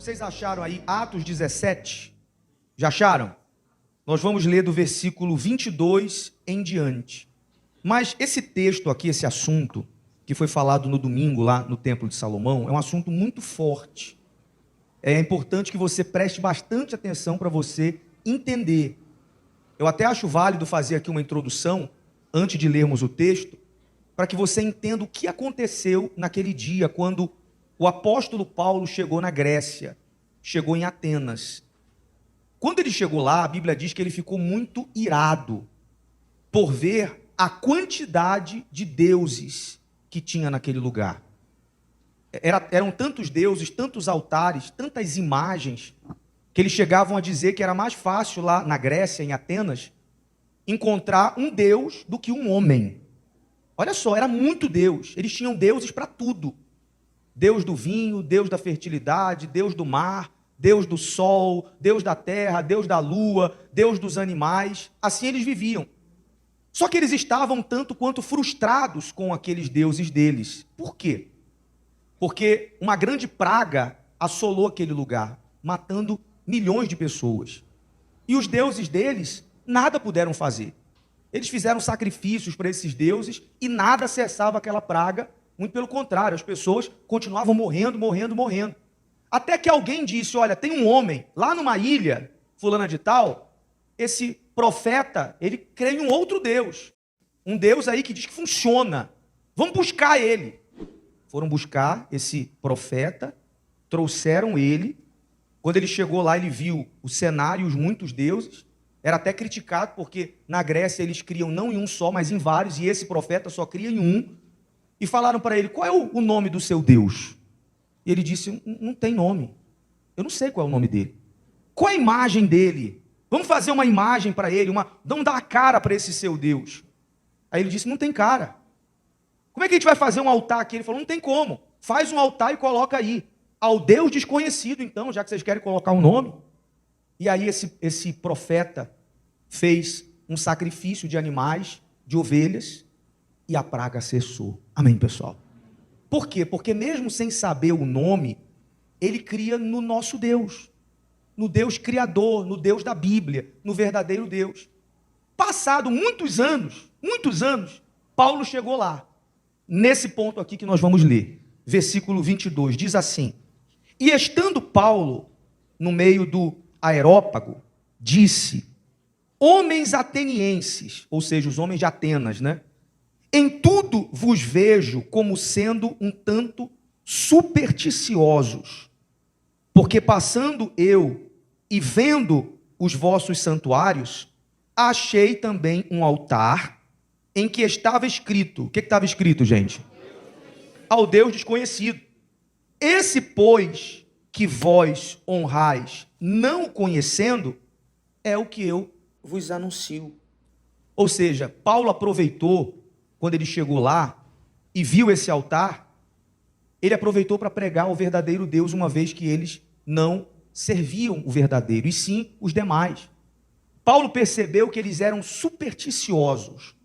Vocês acharam aí Atos 17? Já acharam? Nós vamos ler do versículo 22 em diante. Mas esse texto aqui, esse assunto, que foi falado no domingo lá no Templo de Salomão, é um assunto muito forte. É importante que você preste bastante atenção para você entender. Eu até acho válido fazer aqui uma introdução, antes de lermos o texto, para que você entenda o que aconteceu naquele dia, quando o apóstolo Paulo chegou na Grécia, chegou em Atenas. Quando ele chegou lá, a Bíblia diz que ele ficou muito irado por ver a quantidade de deuses que tinha naquele lugar. Eram tantos deuses, tantos altares, tantas imagens, que eles chegavam a dizer que era mais fácil lá na Grécia, em Atenas, encontrar um deus do que um homem. Olha só, era muito Deus. Eles tinham deuses para tudo. Deus do vinho, Deus da fertilidade, Deus do mar, Deus do sol, Deus da terra, Deus da lua, Deus dos animais. Assim eles viviam. Só que eles estavam tanto quanto frustrados com aqueles deuses deles. Por quê? Porque uma grande praga assolou aquele lugar, matando milhões de pessoas. E os deuses deles nada puderam fazer. Eles fizeram sacrifícios para esses deuses e nada cessava aquela praga. Muito pelo contrário, as pessoas continuavam morrendo. Até que alguém disse, olha, tem um homem lá numa ilha, fulana de tal, esse profeta, ele crê em um outro Deus. Um Deus aí que diz que funciona. Vamos buscar ele. Foram buscar esse profeta, trouxeram ele. Quando ele chegou lá, ele viu o cenário e os muitos deuses. Era até criticado, porque na Grécia eles criam não em um só, mas em vários, e esse profeta só cria em um. E falaram para ele, qual é o nome do seu Deus? E ele disse, não tem nome. Eu não sei qual é o nome dele. Qual é a imagem dele? Vamos fazer uma imagem para ele, vamos dar a cara para esse seu Deus. Aí ele disse, não tem cara. Como é que a gente vai fazer um altar aqui? Ele falou, não tem como. Faz um altar e coloca aí. Ao Deus desconhecido, então, já que vocês querem colocar um nome. E aí esse profeta fez um sacrifício de animais, de ovelhas, e a praga cessou. Amém, pessoal? Por quê? Porque mesmo sem saber o nome, ele cria no nosso Deus, no Deus criador, no Deus da Bíblia, no verdadeiro Deus. Passado muitos anos, Paulo chegou lá, nesse ponto aqui que nós vamos ler, versículo 22, diz assim, e estando Paulo no meio do Areópago, disse, homens atenienses, ou seja, os homens de Atenas, né? Em tudo vos vejo como sendo um tanto supersticiosos, porque passando eu e vendo os vossos santuários, achei também um altar em que estava escrito, o que estava escrito, gente? Ao Deus desconhecido. Esse, pois, que vós honrais, não o conhecendo, é o que eu vos anuncio. Ou seja, Paulo aproveitou, quando ele chegou lá e viu esse altar, ele aproveitou para pregar o verdadeiro Deus, uma vez que eles não serviam o verdadeiro, e sim os demais. Paulo percebeu que eles eram supersticiosos.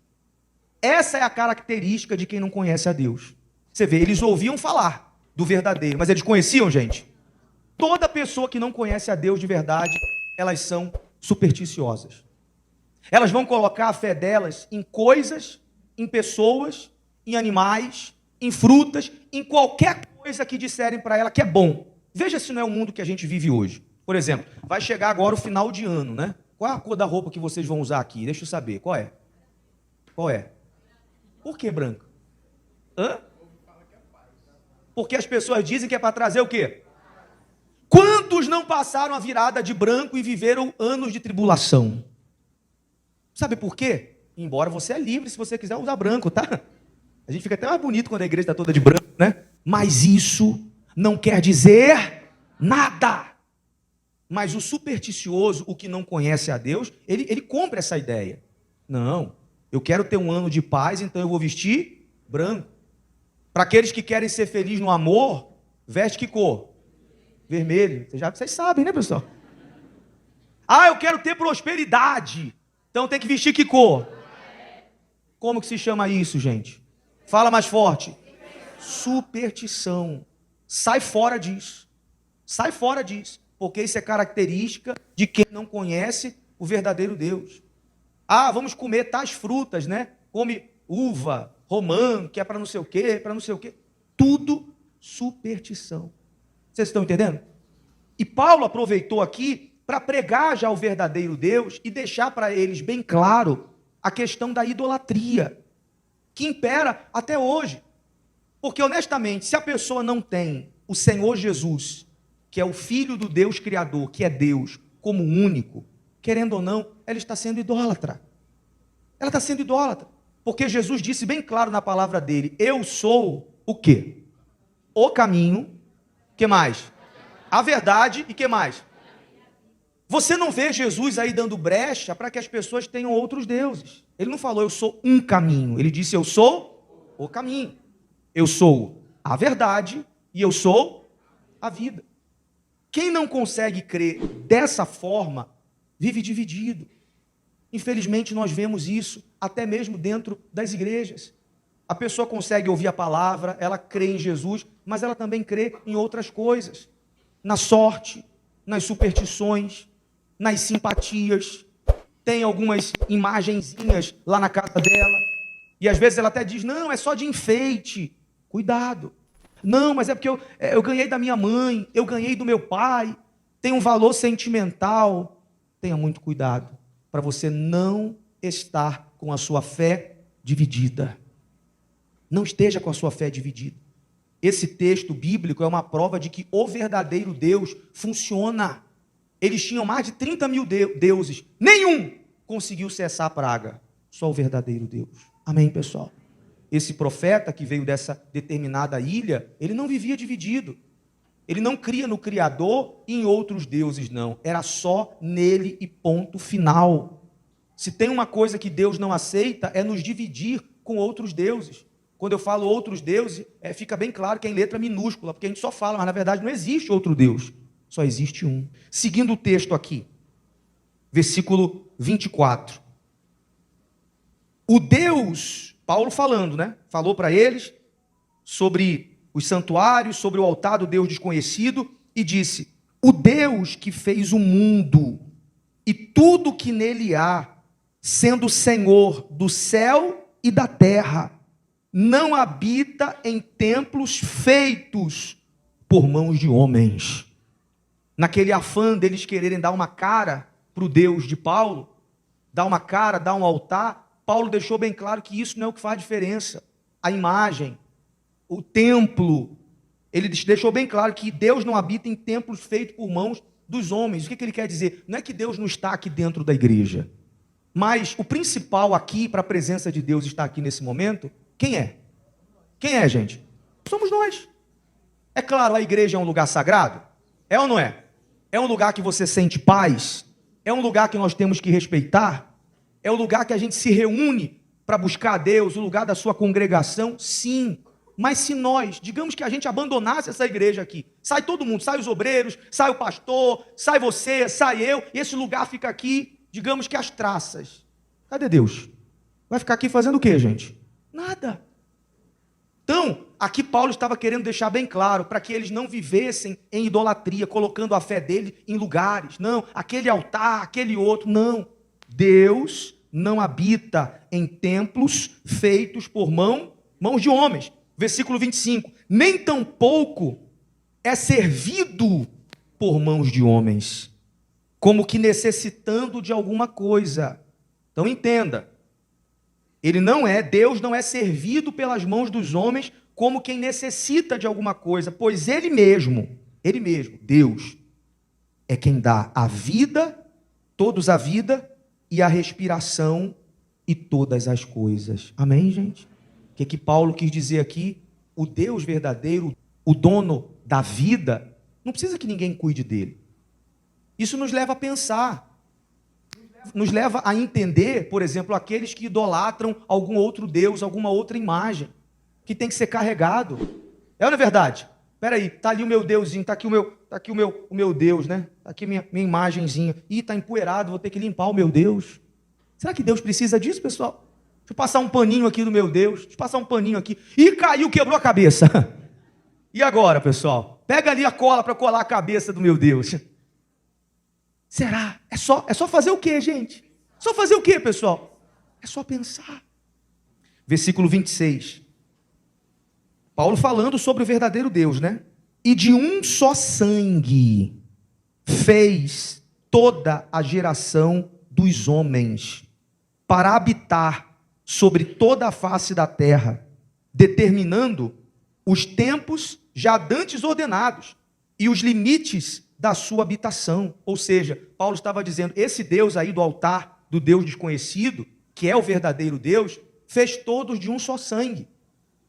Essa é a característica de quem não conhece a Deus. Você vê, eles ouviam falar do verdadeiro, mas eles conheciam, gente? Toda pessoa que não conhece a Deus de verdade, elas são supersticiosas. Elas vão colocar a fé delas em coisas, em pessoas, em animais, em frutas, em qualquer coisa que disserem para ela que é bom. Veja se não é o mundo que a gente vive hoje. Por exemplo, vai chegar agora o final de ano, né? Qual é a cor da roupa que vocês vão usar aqui? Deixa eu saber, qual é? Qual é? Por que branco? Hã? Porque as pessoas dizem que é para trazer o quê? Quantos não passaram a virada de branco e viveram anos de tribulação? Sabe por quê? Embora você é livre se você quiser usar branco, tá? A gente fica até mais bonito quando a igreja está toda de branco, né? Mas isso não quer dizer nada. Mas o supersticioso, o que não conhece a Deus, ele compra essa ideia. Não, eu quero ter um ano de paz, então eu vou vestir branco. Para aqueles que querem ser felizes no amor, veste que cor? Vermelho. Vocês sabem, né, pessoal? Ah, eu quero ter prosperidade, então tem que vestir que cor? Como que se chama isso, gente? Fala mais forte. Superstição. Sai fora disso. Sai fora disso, porque isso é característica de quem não conhece o verdadeiro Deus. Ah, vamos comer tais frutas, né? Come uva, romã, que é para não sei o quê, para não sei o quê. Tudo superstição. Vocês estão entendendo? E Paulo aproveitou aqui para pregar já o verdadeiro Deus e deixar para eles bem claro a questão da idolatria, que impera até hoje. Porque, honestamente, se a pessoa não tem o Senhor Jesus, que é o Filho do Deus Criador, que é Deus, como único, querendo ou não, ela está sendo idólatra. Ela está sendo idólatra. Porque Jesus disse bem claro na palavra dele, eu sou o quê? O caminho, o que mais? A verdade e o que mais? Você não vê Jesus aí dando brecha para que as pessoas tenham outros deuses. Ele não falou, eu sou um caminho. Ele disse, eu sou o caminho. Eu sou a verdade e eu sou a vida. Quem não consegue crer dessa forma, vive dividido. Infelizmente, nós vemos isso até mesmo dentro das igrejas. A pessoa consegue ouvir a palavra, ela crê em Jesus, mas ela também crê em outras coisas. Na sorte, nas superstições, nas simpatias. Tem algumas imagenzinhas lá na casa dela. E às vezes ela até diz, não, é só de enfeite. Cuidado. Não, mas é porque eu ganhei da minha mãe, eu ganhei do meu pai. Tem um valor sentimental. Tenha muito cuidado para você não estar com a sua fé dividida. Não esteja com a sua fé dividida. Esse texto bíblico é uma prova de que o verdadeiro Deus funciona. Eles tinham mais de 30 mil deuses. Nenhum conseguiu cessar a praga. Só o verdadeiro Deus. Amém, pessoal? Esse profeta que veio dessa determinada ilha, ele não vivia dividido. Ele não cria no Criador e em outros deuses, não. Era só nele e ponto final. Se tem uma coisa que Deus não aceita, é nos dividir com outros deuses. Quando eu falo outros deuses, fica bem claro que é em letra minúscula, porque a gente só fala, mas na verdade não existe outro Deus. Só existe um. Seguindo o texto aqui, versículo 24. O Deus, Paulo falando, né? Falou para eles sobre os santuários, sobre o altar do Deus desconhecido, e disse, o Deus que fez o mundo e tudo que nele há, sendo Senhor do céu e da terra, não habita em templos feitos por mãos de homens. Naquele afã deles quererem dar uma cara para o Deus de Paulo, dar uma cara, dar um altar, Paulo deixou bem claro que isso não é o que faz diferença. A imagem, o templo, ele deixou bem claro que Deus não habita em templos feitos por mãos dos homens. O que ele quer dizer? Não é que Deus não está aqui dentro da igreja, mas o principal aqui, para a presença de Deus estar aqui nesse momento, quem é? Quem é, gente? Somos nós. É claro, a igreja é um lugar sagrado? É ou não é? É um lugar que você sente paz? É um lugar que nós temos que respeitar? É o lugar que a gente se reúne para buscar a Deus, o lugar da sua congregação? Sim. Mas se nós, digamos que a gente abandonasse essa igreja aqui, sai todo mundo, sai os obreiros, sai o pastor, sai você, sai eu, e esse lugar fica aqui, digamos que as traças. Cadê Deus? Vai ficar aqui fazendo o quê, gente? Nada. Então, aqui Paulo estava querendo deixar bem claro, para que eles não vivessem em idolatria, colocando a fé dele em lugares. Não, aquele altar, aquele outro, não. Deus não habita em templos feitos por mãos de homens. Versículo 25. Nem tampouco é servido por mãos de homens, como que necessitando de alguma coisa. Então entenda. Deus não é servido pelas mãos dos homens como quem necessita de alguma coisa, pois Ele mesmo, Deus, é quem dá a vida, todos a vida, e a respiração e todas as coisas. Amém, gente? O que Paulo quis dizer aqui? O Deus verdadeiro, o dono da vida, não precisa que ninguém cuide dele. Isso nos leva a pensar. Nos leva a entender, por exemplo, aqueles que idolatram algum outro Deus, alguma outra imagem, que tem que ser carregado. É ou não é verdade? Espera aí, está ali o meu Deusinho, está aqui o meu Deus, né? Está aqui minha imagenzinha. Ih, está empoeirado, vou ter que limpar o meu Deus. Será que Deus precisa disso, pessoal? Deixa eu passar um paninho aqui do meu Deus, deixa eu passar um paninho aqui. Ih, caiu, quebrou a cabeça. E agora, pessoal? Pega ali a cola para colar a cabeça do meu Deus. Será? É só fazer o quê, gente? Só fazer o quê, pessoal? É só pensar. Versículo 26. Paulo falando sobre o verdadeiro Deus, né? E de um só sangue fez toda a geração dos homens para habitar sobre toda a face da terra, determinando os tempos já dantes ordenados e os limites da sua habitação. Ou seja, Paulo estava dizendo, esse Deus aí do altar, do Deus desconhecido, que é o verdadeiro Deus, fez todos de um só sangue.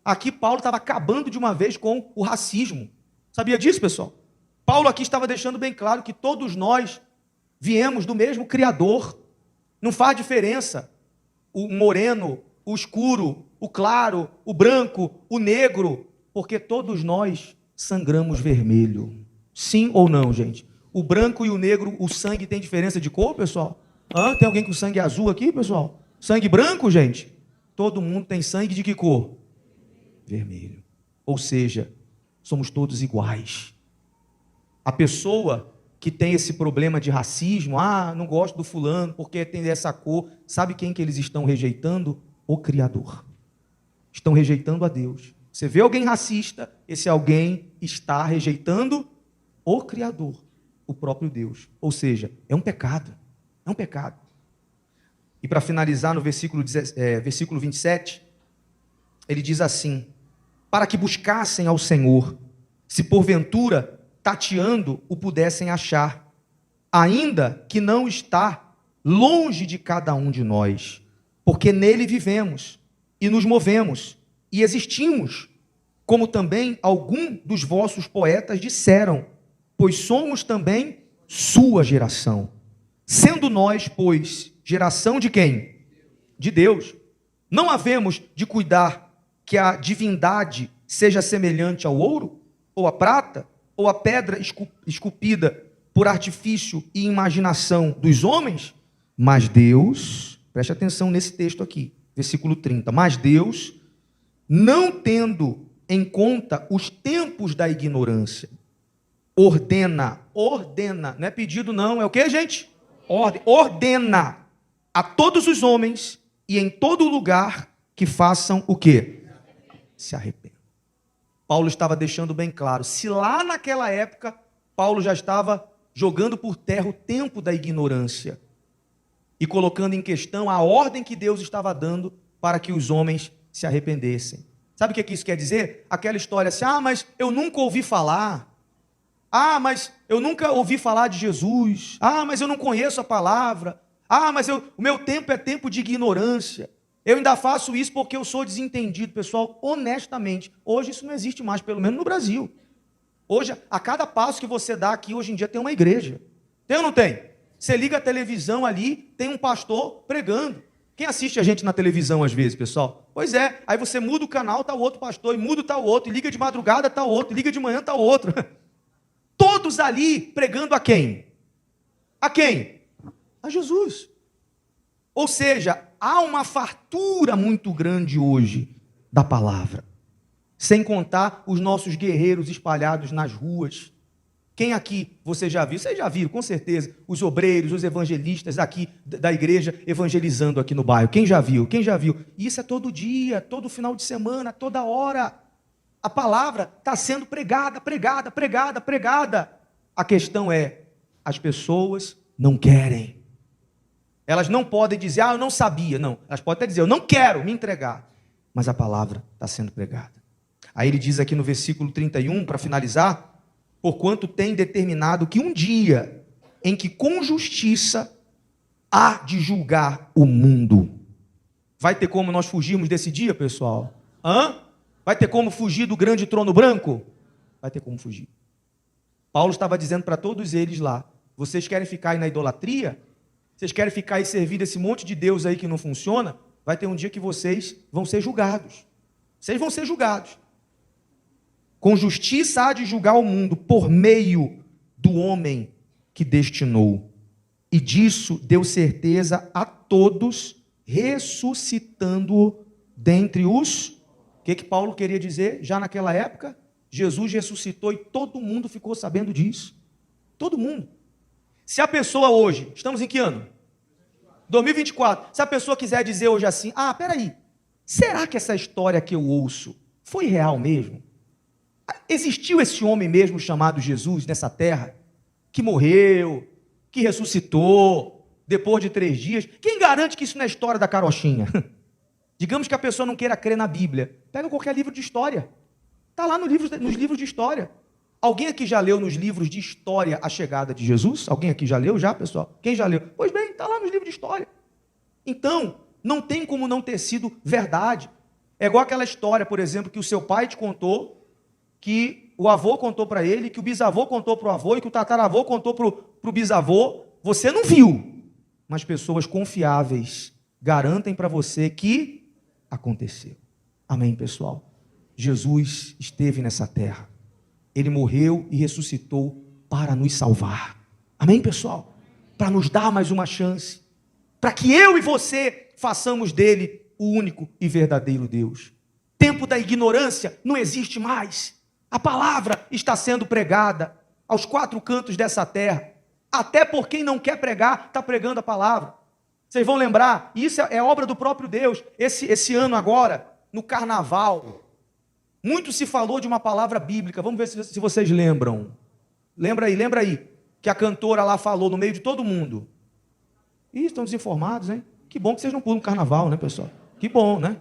Aqui Paulo estava acabando de uma vez com o racismo. Sabia disso, pessoal? Paulo aqui estava deixando bem claro que todos nós viemos do mesmo Criador. Não faz diferença o moreno, o escuro, o claro, o branco, o negro, porque todos nós sangramos vermelho. Sim ou não, gente? O branco e o negro, o sangue tem diferença de cor, pessoal? Tem alguém com sangue azul aqui, pessoal? Sangue branco, gente? Todo mundo tem sangue de que cor? Vermelho. Ou seja, somos todos iguais. A pessoa que tem esse problema de racismo, não gosto do fulano porque tem essa cor, sabe quem que eles estão rejeitando? O Criador. Estão rejeitando a Deus. Você vê alguém racista, esse alguém está rejeitando o Criador, o próprio Deus. Ou seja, é um pecado. É um pecado. E para finalizar no versículo 27, ele diz assim, para que buscassem ao Senhor, se porventura, tateando, o pudessem achar, ainda que não está longe de cada um de nós, porque nele vivemos, e nos movemos, e existimos, como também algum dos vossos poetas disseram, pois somos também sua geração. Sendo nós, pois, geração de quem? De Deus. Não havemos de cuidar que a divindade seja semelhante ao ouro, ou à prata, ou à pedra esculpida por artifício e imaginação dos homens? Mas Deus, preste atenção nesse texto aqui, versículo 30, mas Deus, não tendo em conta os tempos da ignorância, ordena, não é pedido não, é o que, gente? Ordena a todos os homens e em todo lugar que façam o quê? Se arrependam. Paulo estava deixando bem claro, se lá naquela época, Paulo já estava jogando por terra o tempo da ignorância e colocando em questão a ordem que Deus estava dando para que os homens se arrependessem. Sabe o que isso quer dizer? Aquela história assim, mas eu nunca ouvi falar, mas eu nunca ouvi falar de Jesus, mas eu não conheço a palavra, mas o meu tempo é tempo de ignorância, eu ainda faço isso porque eu sou desentendido. Pessoal, honestamente, hoje isso não existe mais, pelo menos no Brasil. Hoje, a cada passo que você dá aqui, hoje em dia tem uma igreja. Tem ou não tem? Você liga a televisão ali, tem um pastor pregando. Quem assiste a gente na televisão às vezes, pessoal? Pois é, aí você muda o canal, está o outro pastor, e muda está o outro, e liga de madrugada, está o outro, e liga de manhã, está o outro. Todos ali pregando a quem? A quem? A Jesus. Ou seja, há uma fartura muito grande hoje da palavra. Sem contar os nossos guerreiros espalhados nas ruas. Quem aqui você já viu? Vocês já viram, com certeza, os obreiros, os evangelistas aqui da igreja evangelizando aqui no bairro. Quem já viu? Quem já viu? Isso é todo dia, todo final de semana, toda hora. A palavra está sendo pregada. A questão é, as pessoas não querem. Elas não podem dizer, eu não sabia. Não, elas podem até dizer, eu não quero me entregar. Mas a palavra está sendo pregada. Aí ele diz aqui no versículo 31, para finalizar, porquanto tem determinado que um dia em que com justiça há de julgar o mundo. Vai ter como nós fugirmos desse dia, pessoal? Vai ter como fugir do grande trono branco? Vai ter como fugir. Paulo estava dizendo para todos eles lá, vocês querem ficar aí na idolatria? Vocês querem ficar aí servindo esse monte de Deus aí que não funciona? Vai ter um dia que vocês vão ser julgados. Vocês vão ser julgados. Com justiça há de julgar o mundo por meio do homem que destinou. E disso deu certeza a todos, ressuscitando-o dentre os... O que Paulo queria dizer já naquela época? Jesus ressuscitou e todo mundo ficou sabendo disso. Todo mundo. Se a pessoa hoje, estamos em que ano? 2024. Se a pessoa quiser dizer hoje assim, peraí, será que essa história que eu ouço foi real mesmo? Existiu esse homem mesmo chamado Jesus nessa terra, que morreu, que ressuscitou depois de 3 dias? Quem garante que isso não é história da carochinha? Digamos que a pessoa não queira crer na Bíblia. Pega qualquer livro de história. Está lá nos livros de história. Alguém aqui já leu nos livros de história a chegada de Jesus? Alguém aqui já leu já, pessoal? Quem já leu? Pois bem, está lá nos livros de história. Então, não tem como não ter sido verdade. É igual aquela história, por exemplo, que o seu pai te contou, que o avô contou para ele, que o bisavô contou para o avô e que o tataravô contou para o bisavô. Você não viu, mas pessoas confiáveis garantem para você que aconteceu. Amém, pessoal? Jesus esteve nessa terra. Ele morreu e ressuscitou para nos salvar. Amém, pessoal? Para nos dar mais uma chance. Para que eu e você façamos dele o único e verdadeiro Deus. Tempo da ignorância não existe mais. A palavra está sendo pregada aos 4 cantos dessa terra. Até por quem não quer pregar, está pregando a palavra. Vocês vão lembrar, isso é obra do próprio Deus. Esse ano agora, no carnaval, muito se falou de uma palavra bíblica. Vamos ver se vocês lembram. Lembra aí, que a cantora lá falou no meio de todo mundo. Ih, estão desinformados, hein? Que bom que vocês não pulam carnaval, né, pessoal? Que bom, né?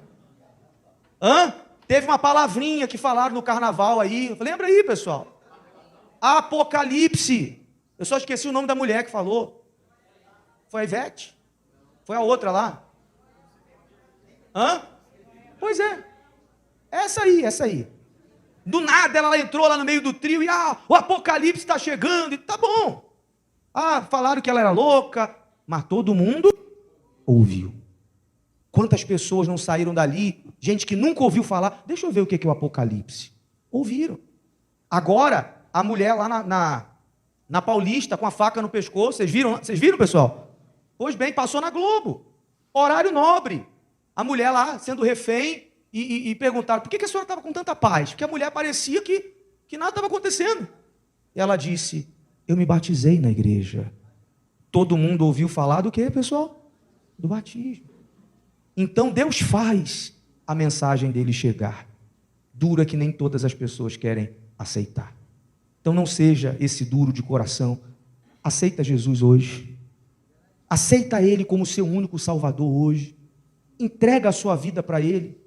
Teve uma palavrinha que falaram no carnaval aí. Lembra aí, pessoal? Apocalipse. Eu só esqueci o nome da mulher que falou. Foi a Ivete? Foi a outra lá? Pois é. Essa aí. Do nada ela entrou lá no meio do trio e o Apocalipse está chegando. E tá bom. Falaram que ela era louca, mas todo mundo ouviu. Quantas pessoas não saíram dali? Gente que nunca ouviu falar. Deixa eu ver o que é o Apocalipse. Ouviram. Agora, a mulher lá na Paulista com a faca no pescoço. Vocês viram, pessoal? Pois bem, passou na Globo. Horário nobre. A mulher lá sendo refém e perguntaram, por que a senhora estava com tanta paz? Porque a mulher parecia que nada estava acontecendo. E ela disse, eu me batizei na igreja. Todo mundo ouviu falar do quê, pessoal? Do batismo. Então Deus faz a mensagem dele chegar. Dura que nem todas as pessoas querem aceitar. Então não seja esse duro de coração. Aceita Jesus hoje. Aceita Ele como seu único Salvador hoje. Entrega a sua vida para Ele.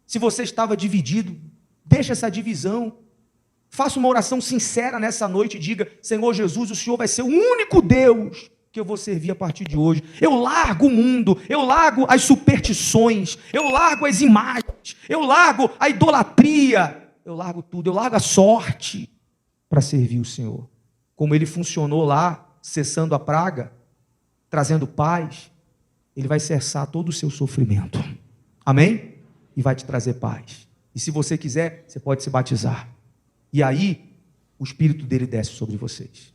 Se você estava dividido, deixa essa divisão. Faça uma oração sincera nessa noite e diga, Senhor Jesus, o Senhor vai ser o único Deus que eu vou servir a partir de hoje. Eu largo o mundo, eu largo as superstições, eu largo as imagens, eu largo a idolatria, eu largo tudo, eu largo a sorte para servir o Senhor. Como Ele funcionou lá, cessando a praga, trazendo paz, Ele vai cessar todo o seu sofrimento. Amém? E vai te trazer paz. E se você quiser, você pode se batizar. E aí, o Espírito dele desce sobre vocês.